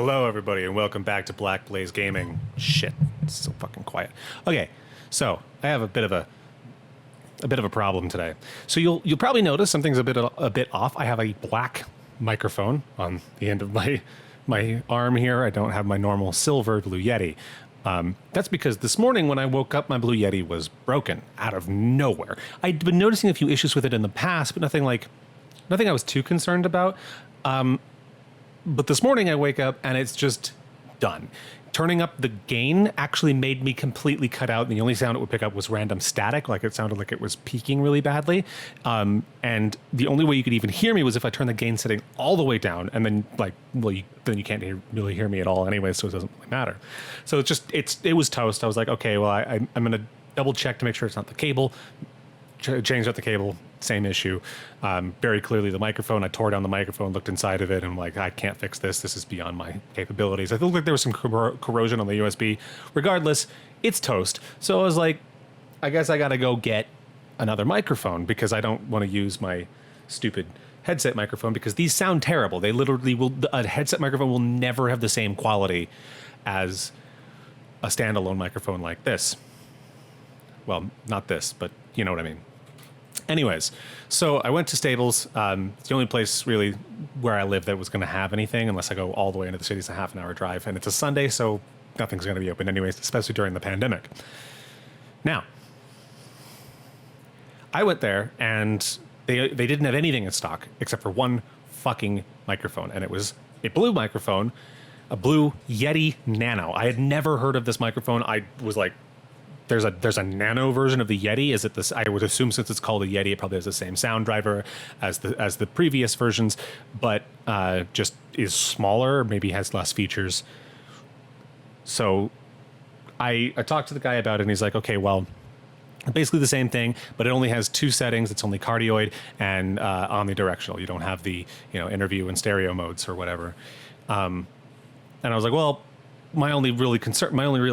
Hello, everybody, and welcome back to Black Blaze Gaming. Shit, it's so fucking quiet. Okay, so I have a bit of a problem today. So you'll probably notice something's a bit off. I have a black microphone on the end of my arm here. I don't have my normal silver Blue Yeti. That's because this morning when I woke up, my Blue Yeti was broken out of nowhere. I'd been noticing a few issues with it in the past, but nothing I was too concerned about. But this morning I wake up and it's just done. Turning up the gain actually made me completely cut out, and the only sound it would pick up was random static, like it sounded like it was peaking really badly. And the only way you could even hear me was if I turned the gain setting all the way down, and then then you can't really hear me at all anyway, so it doesn't really matter. So it was toast. I was like, okay, well I'm gonna double check to make sure it's not the cable. Changed out the cable, same issue. Very clearly the microphone. I tore down the microphone, looked inside of it, and I'm like, I can't fix this. This is beyond my capabilities. I feel like there was some corrosion on the USB. Regardless, it's toast. So I was like, I guess I gotta go get another microphone because I don't want to use my stupid headset microphone because these sound terrible. They literally will. A headset microphone will never have the same quality as a standalone microphone like this. Well, not this, but you know what I mean. Anyways, so I went to Staples. It's the only place really where I live that was going to have anything unless I go all the way into the city. It's a half-an-hour drive, and it's a Sunday, so nothing's going to be open anyways, especially during the pandemic. Now, I went there, and they didn't have anything in stock except for one fucking microphone, and it was a blue microphone, a blue Yeti Nano. I had never heard of this microphone. I was like, There's a Nano version of the Yeti. Is it this? I would assume since it's called a Yeti, it probably has the same sound driver as the previous versions, but just is smaller, maybe has less features. So I talked to the guy about it, and he's like, okay, well, basically the same thing, but it only has two settings. It's only cardioid and omnidirectional. You don't have the interview and stereo modes or whatever. And I was like, well, my only real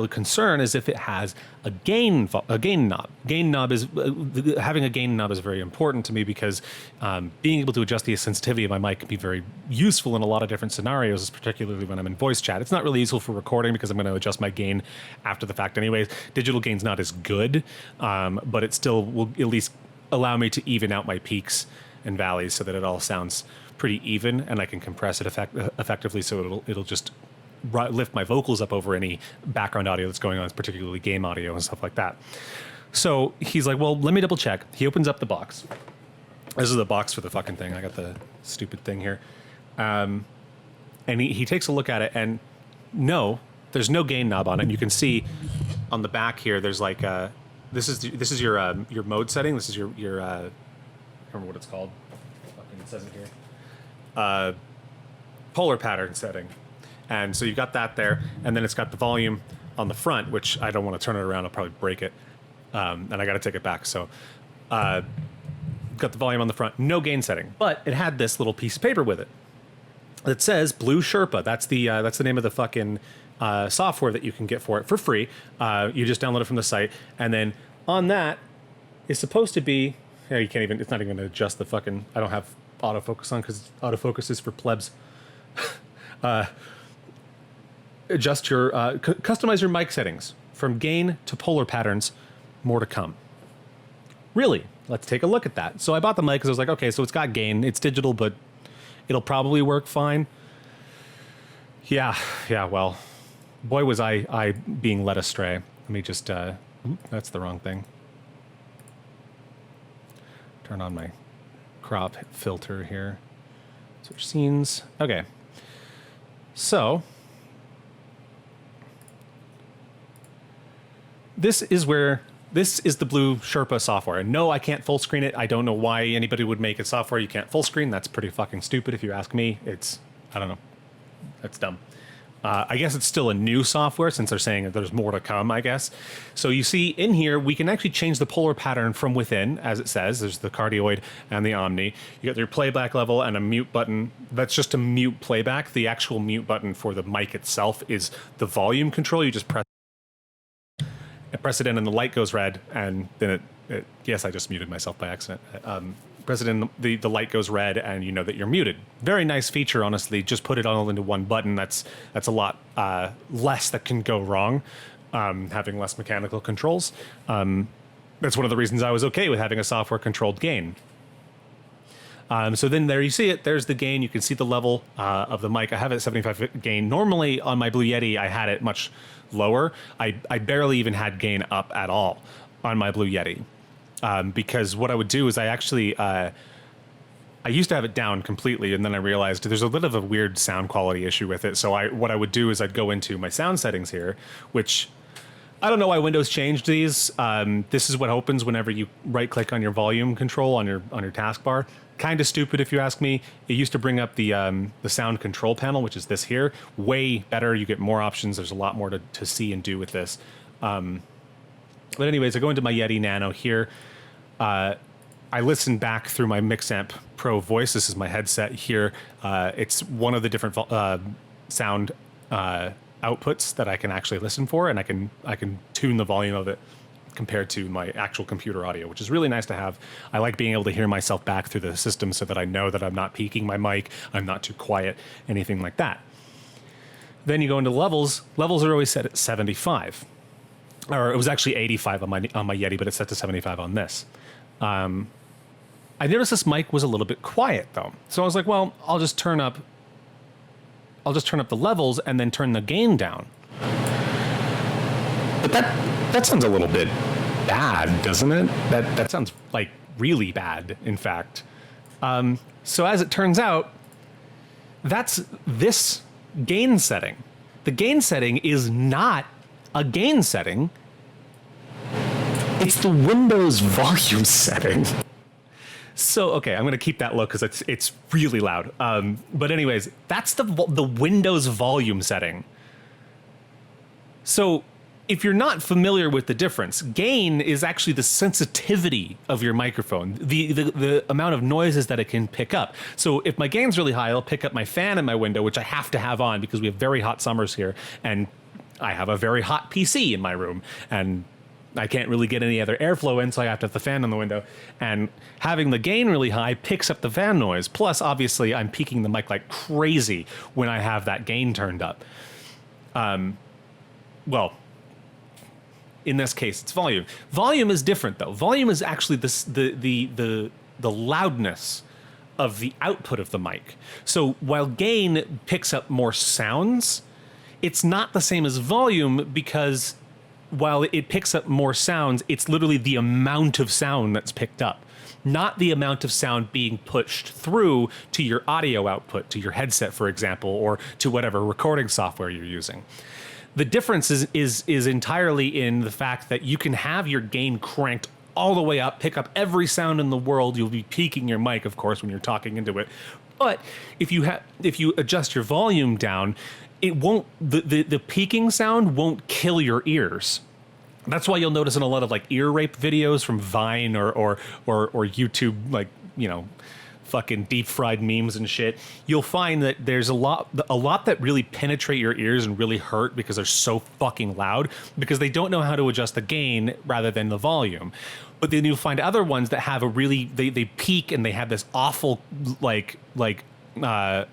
concern is if it has a gain knob. Having a gain knob is very important to me because being able to adjust the sensitivity of my mic can be very useful in a lot of different scenarios, particularly when I'm in voice chat. It's not really useful for recording because I'm going to adjust my gain after the fact anyways. Digital gain's not as good, but it still will at least allow me to even out my peaks and valleys so that it all sounds pretty even, and I can compress it effectively so it'll just lift my vocals up over any background audio that's going on, particularly game audio and stuff like that. So he's like, well, let me double check. He opens up the box. This is the box for the fucking thing. I got the stupid thing here. And he takes a look at it, and no, there's no gain knob on it. And you can see on the back here, there's like this is your mode setting. This is your I can't remember what it's called. Fucking it says it here. Polar pattern setting. And so you've got that there, and then it's got the volume on the front, which I don't want to turn it around. I'll probably break it, and I got to take it back. So got the volume on the front, no gain setting, but it had this little piece of paper with it that says Blue Sherpa. That's the name of the fucking software that you can get for it for free. You just download it from the site, and then on that is supposed to be. Yeah, you can't even. It's not even going to adjust the fucking. I don't have autofocus on because autofocus is for plebs. Adjust your customize your mic settings from gain to polar patterns. More to come. Really, let's take a look at that. So I bought the mic because I was like, okay, so it's got gain, it's digital, but it'll probably work fine. Yeah. Well, boy was I being led astray. Let me just that's the wrong thing. Turn on my crop filter here. Switch scenes. Okay. So this is the Blue Sherpa software. And no, I can't full screen it. I don't know why anybody would make a software you can't full screen. That's pretty fucking stupid if you ask me. I don't know. That's dumb. I guess it's still a new software since they're saying that there's more to come, I guess. So you see in here, we can actually change the polar pattern from within, as it says. There's the cardioid and the omni. You got your playback level and a mute button. That's just a mute playback. The actual mute button for the mic itself is the volume control. You just press it in and the light goes red, and then yes, I just muted myself by accident. press it in, the light goes red, and you know that you're muted. Very nice feature, honestly. Just put it all into one button. That's a lot less that can go wrong, having less mechanical controls. That's one of the reasons I was okay with having a software-controlled gain. So then there you see it. There's the gain. You can see the level of the mic. I have it at 75 gain. Normally on my Blue Yeti, I had it much lower. I barely even had gain up at all on my Blue Yeti. Because what I would do is I actually, I used to have it down completely, and then I realized there's a bit of a weird sound quality issue with it. So what I would do is I'd go into my sound settings here, which I don't know why Windows changed these. This is what opens whenever you right-click on your volume control on your taskbar. Kind of stupid if you ask me. It used to bring up the sound control panel, which is this here. Way better. You get more options. There's a lot more to see and do with this. But anyways, I go into my Yeti Nano here. I listen back through my Mixamp Pro voice. This is my headset here. It's one of the different sound outputs that I can actually listen for, and I can tune the volume of it compared to my actual computer audio, which is really nice to have. I like being able to hear myself back through the system so that I know that I'm not peaking my mic, I'm not too quiet, anything like that. Then you go into levels. Levels are always set at 75. Or it was actually 85 on my Yeti, but it's set to 75 on this. I noticed this mic was a little bit quiet though. So I was like, well, I'll just turn up the levels and then turn the gain down. But that sounds a little bit bad, doesn't it? That sounds like really bad, in fact. So as it turns out, that's this gain setting. The gain setting is not a gain setting. It's the Windows volume setting. So, okay, I'm going to keep that low because it's really loud. But anyways, that's the Windows volume setting. So if you're not familiar with the difference, gain is actually the sensitivity of your microphone, the amount of noises that it can pick up. So if my gain's really high, I'll pick up my fan in my window, which I have to have on because we have very hot summers here, and I have a very hot PC in my room, and I can't really get any other airflow in, so I have to have the fan on the window. And having the gain really high picks up the fan noise. Plus, obviously, I'm peaking the mic like crazy when I have that gain turned up. Well, in this case, it's volume. Volume is different, though. Volume is actually the loudness of the output of the mic. So while gain picks up more sounds, it's not the same as volume because while it picks up more sounds, it's literally the amount of sound that's picked up, not the amount of sound being pushed through to your audio output, to your headset, for example, or to whatever recording software you're using. The difference is entirely in the fact that you can have your gain cranked all the way up, pick up every sound in the world. You'll be peaking your mic, of course, when you're talking into it. But if you adjust your volume down, it won't, the peaking sound won't kill your ears. That's why you'll notice in a lot of like ear rape videos from Vine or YouTube, like, you know, fucking deep fried memes and shit, you'll find that there's a lot that really penetrate your ears and really hurt because they're so fucking loud because they don't know how to adjust the gain rather than the volume. But then you'll find other ones that have a really, they peak and they have this awful like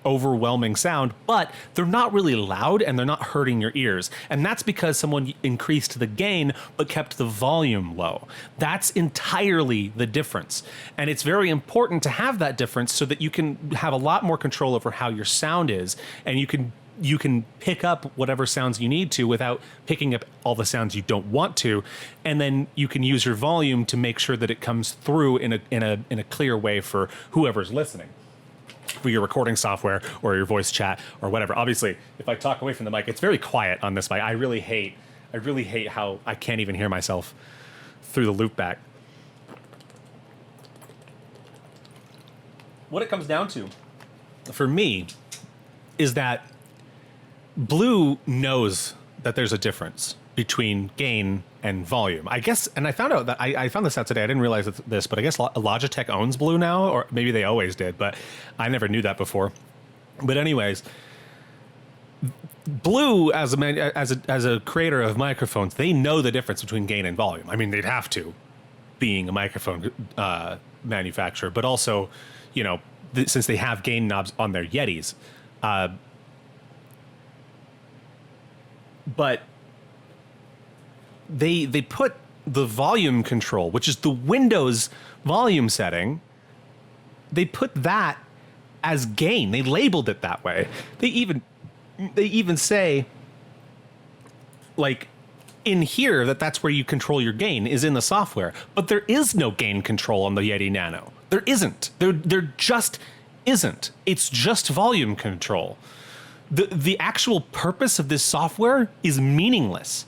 overwhelming sound, but they're not really loud and they're not hurting your ears. And that's because someone increased the gain but kept the volume low. That's entirely the difference. And it's very important to have that difference so that you can have a lot more control over how your sound is, and you can pick up whatever sounds you need to without picking up all the sounds you don't want to, and then you can use your volume to make sure that it comes through in a clear way for whoever's listening, for your recording software or your voice chat or whatever. Obviously, if I talk away from the mic, it's very quiet on this mic. I really hate how I can't even hear myself through the loop back. What it comes down to, for me, is that Blue knows that there's a difference between gain and volume. I guess, and I found out that I found this out today. I didn't realize this, but I guess Logitech owns Blue now, or maybe they always did, but I never knew that before. But anyways, Blue as a creator of microphones, they know the difference between gain and volume. I mean, they'd have to. being a microphone manufacturer, but also, you know, since they have gain knobs on their Yetis. But they put the volume control, which is the Windows volume setting, they put that as gain. They labeled it that way. They even say, like, in here that's where you control your gain is in the software, but there is no gain control on the Yeti Nano. There isn't. There just isn't. It's just volume control. The actual purpose of this software is meaningless,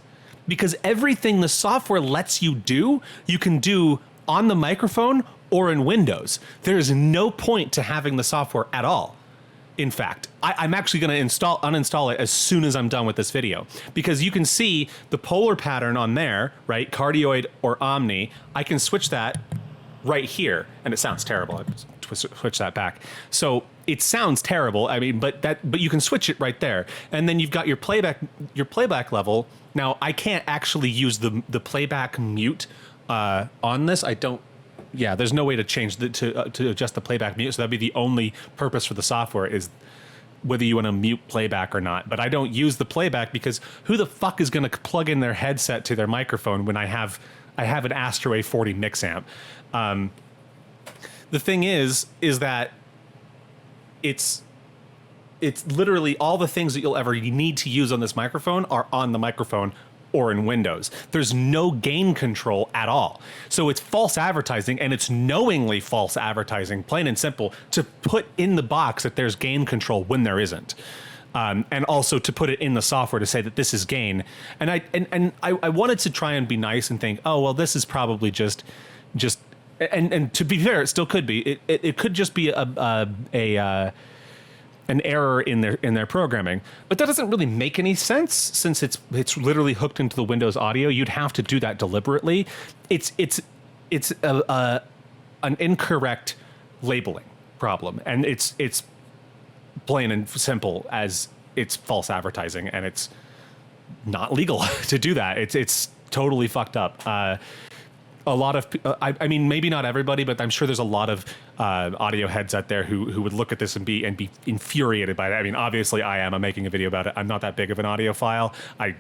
because everything the software lets you do, you can do on the microphone or in Windows. There is no point to having the software at all. In fact, I'm actually going to uninstall it as soon as I'm done with this video, because you can see the polar pattern on there, right? Cardioid or Omni. I can switch that right here, and it sounds terrible. I switch that back. So it sounds terrible. I mean, but you can switch it right there, and then you've got your playback level. Now I can't actually use the playback mute on this. I don't. Yeah, there's no way to change to adjust the playback mute. So that'd be the only purpose for the software, is whether you want to mute playback or not. But I don't use the playback because who the fuck is going to plug in their headset to their microphone when I have an Astro A40 mix amp? The thing is that it's literally all the things that you'll ever need to use on this microphone are on the microphone or in Windows. There's no gain control at all. So it's false advertising, and it's knowingly false advertising, plain and simple, to put in the box that there's gain control when there isn't. And also to put it in the software to say that this is gain. And I wanted to try and be nice and think, oh, well, this is probably just and to be fair, it still could be. It could just be an error in their programming, but that doesn't really make any sense since it's literally hooked into the Windows audio. You'd have to do that deliberately. It's an incorrect labeling problem, and it's plain and simple as it's false advertising, and it's not legal to do that. It's totally fucked up. A lot of, I mean, maybe not everybody, but I'm sure there's a lot of audio heads out there who would look at this and be infuriated by it. I mean, obviously I am. I'm making a video about it. I'm not that big of an audiophile. I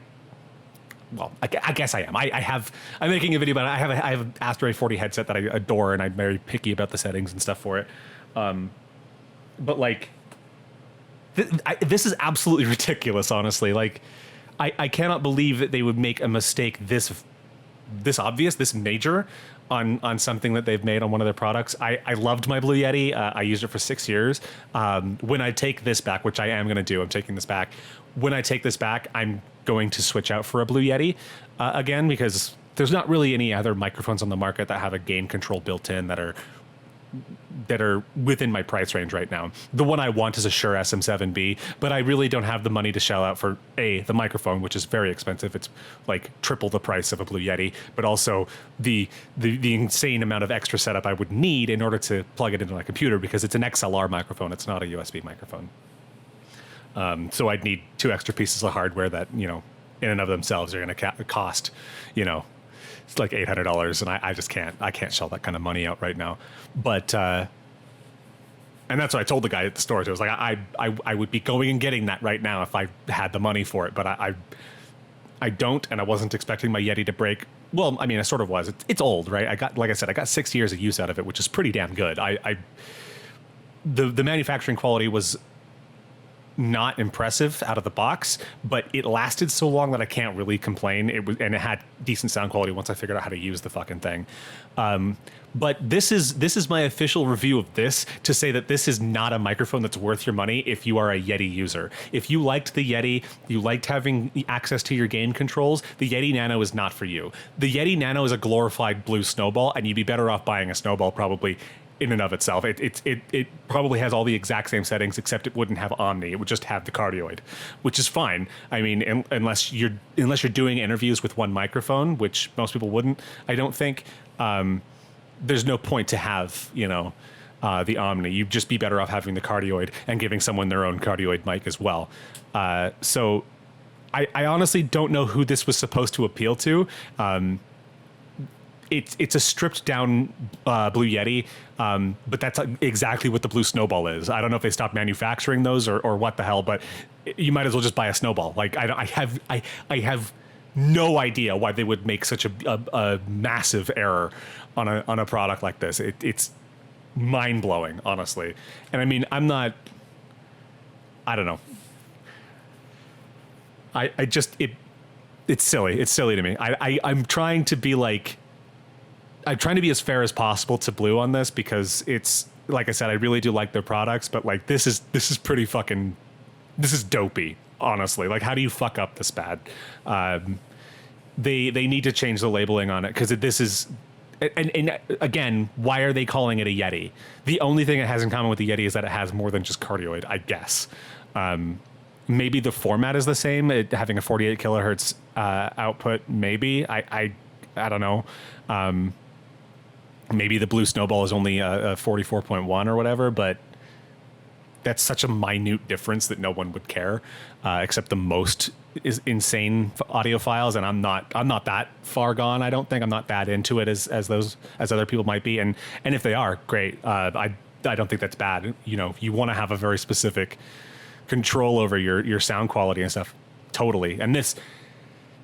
guess I am. I'm making a video about it. I have an Astro A40 headset that I adore, and I'm very picky about the settings and stuff for it. But like, this is absolutely ridiculous, honestly. Like, I cannot believe that they would make a mistake this obvious, this major on something that they've made on one of their products. I loved my Blue Yeti. I used it for 6 years. When I take this back, which I am going to do, I'm taking this back. When I take this back, I'm going to switch out for a Blue Yeti again, because there's not really any other microphones on the market that have a gain control built in that are within my price range right now. The one I want is a Shure SM7B, but I really don't have the money to shell out for the microphone, which is very expensive. It's like triple the price of a Blue Yeti, but also the insane amount of extra setup I would need in order to plug it into my computer, because it's an XLR microphone. It's not a USB microphone. So I'd need 2 extra pieces of hardware that, you know, in and of themselves are going to cost, you know, it's like $800, and I just can't shell that kind of money out right now. But and that's what I told the guy at the store. So I was like, I would be going and getting that right now if I had the money for it, but I don't, and I wasn't expecting my Yeti to break. Well, I mean, I sort of was. It's old, right? Like I said, I got 6 years of use out of it, which is pretty damn good. The manufacturing quality was not impressive out of the box, but it lasted so long that I can't really complain. And it had decent sound quality once I figured out how to use the fucking thing. But this is my official review of this, to say that this is not a microphone that's worth your money if you are a Yeti user. If you liked the Yeti, you liked having access to your gain controls, the Yeti Nano is not for you. The Yeti Nano is a glorified blue snowball, and you'd be better off buying a snowball probably in and of itself. It probably has all the exact same settings, except it wouldn't have Omni. It would just have the cardioid, which is fine. I mean, unless you're doing interviews with one microphone, which most people wouldn't, I don't think. There's no point to have, you know, the Omni. You'd just be better off having the cardioid and giving someone their own cardioid mic as well. So I honestly don't know who this was supposed to appeal to. it's a stripped down Blue Yeti, but that's exactly what the Blue Snowball is. I don't know if they stopped manufacturing those or what the hell, but you might as well just buy a Snowball. Like I have no idea why they would make such a massive error on a product like this. It's mind blowing, honestly. And I mean, I don't know. It's silly. It's silly to me. I'm trying to be like. I'm trying to be as fair as possible to Blue on this because it's like I said, I really do like their products, but like this is pretty fucking, this is dopey, honestly. Like, how do you fuck up this bad? They need to change the labeling on it because this is, and again, why are they calling it a Yeti? The only thing it has in common with the Yeti is that it has more than just cardioid, I guess. Maybe the format is the same, having a 48 kilohertz output. Maybe I don't know. Maybe the Blue Snowball is only a 44.1 or whatever, but that's such a minute difference that no one would care, except the most is insane audiophiles. And I'm not that far gone. I don't think I'm not that into it as other people might be. And if they are, great. I don't think that's bad. You know, you want to have a very specific control over your sound quality and stuff. Totally. And this,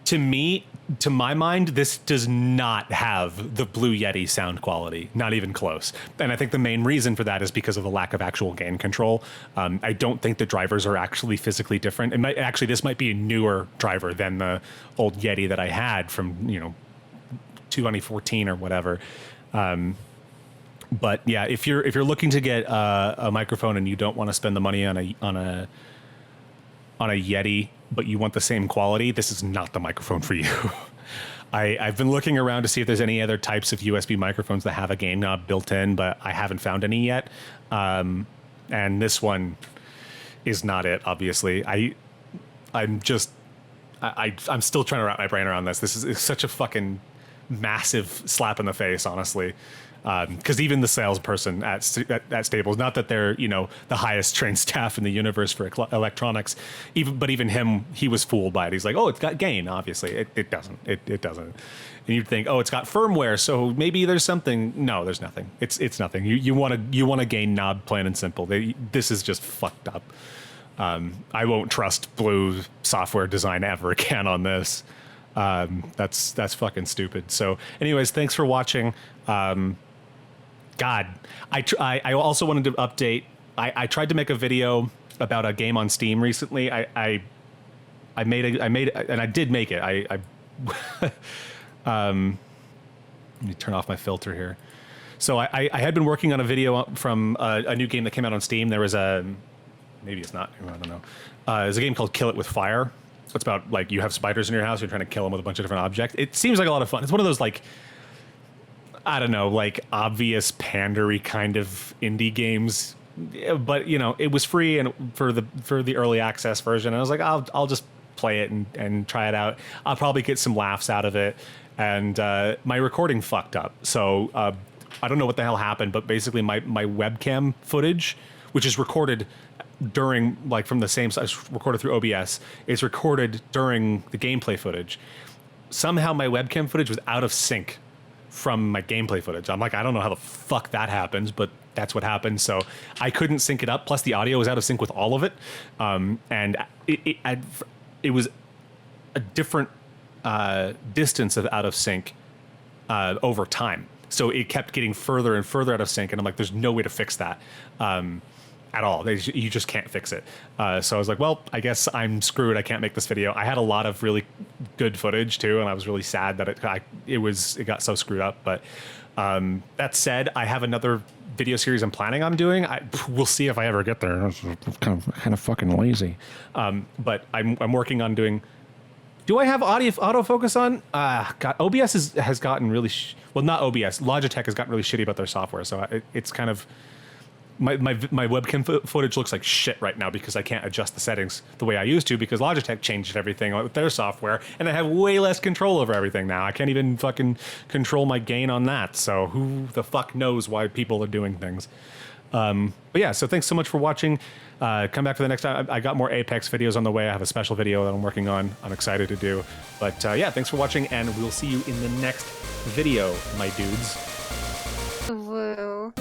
to me, to my mind, this does not have the Blue Yeti sound quality, not even close. And I think the main reason for that is because of the lack of actual gain control. I don't think the drivers are actually physically different. Actually, this might be a newer driver than the old Yeti that I had from 2014 or whatever. But yeah, if you're looking to get a microphone and you don't want to spend the money on a Yeti, but you want the same quality, this is not the microphone for you. I've been looking around to see if there's any other types of USB microphones that have a gain knob built in, but I haven't found any yet. And this one is not it, obviously. I'm still trying to wrap my brain around this. This is such a fucking massive slap in the face, honestly. Because even the salesperson at Staples, not that they're the highest trained staff in the universe for electronics, even him, he was fooled by it. He's like, oh, it's got gain. Obviously, it doesn't. It doesn't. And you'd think, oh, it's got firmware, so maybe there's something. No, there's nothing. It's nothing. You want a gain knob, plain and simple. This is just fucked up. I won't trust Blue software design ever again on this. That's fucking stupid. So, anyways, thanks for watching. God, I also wanted to update. I tried to make a video about a game on Steam recently. I made it, and I did make it. Let me turn off my filter here. So I had been working on a video from a new game that came out on Steam. There was maybe it's not. I don't know. There's a game called Kill It With Fire. It's about like you have spiders in your house. You're trying to kill them with a bunch of different objects. It seems like a lot of fun. It's one of those like, I don't know, like obvious pandery kind of indie games, but it was free and for the early access version. And I was like, I'll just play it and try it out. I'll probably get some laughs out of it. And my recording fucked up, so I don't know what the hell happened. But basically, my webcam footage, which is recorded during from the same size, recorded through OBS, is recorded during the gameplay footage. Somehow my webcam footage was out of sync from my gameplay footage. I'm like, I don't know how the fuck that happens, but that's what happened. So I couldn't sync it up. Plus the audio was out of sync with all of it. And it was a different distance of out of sync over time. So it kept getting further and further out of sync. And I'm like, there's no way to fix that at all. You just can't fix it. So I was like, well, I guess I'm screwed. I can't make this video. I had a lot of really good footage too, and I was really sad that it got so screwed up. But that said, I have another video series I'm planning on doing. We'll see if I ever get there. I'm kind of fucking lazy. But I'm working on doing. Do I have autofocus on? God, OBS has gotten really well. Not OBS. Logitech has gotten really shitty about their software. So it's kind of. My webcam footage looks like shit right now because I can't adjust the settings the way I used to because Logitech changed everything with their software and I have way less control over everything now. I can't even fucking control my gain on that. So who the fuck knows why people are doing things. But yeah, so thanks so much for watching. Come back for the next time. I got more Apex videos on the way. I have a special video that I'm working on. I'm excited to do. But yeah, thanks for watching, and we'll see you in the next video, my dudes. Woo.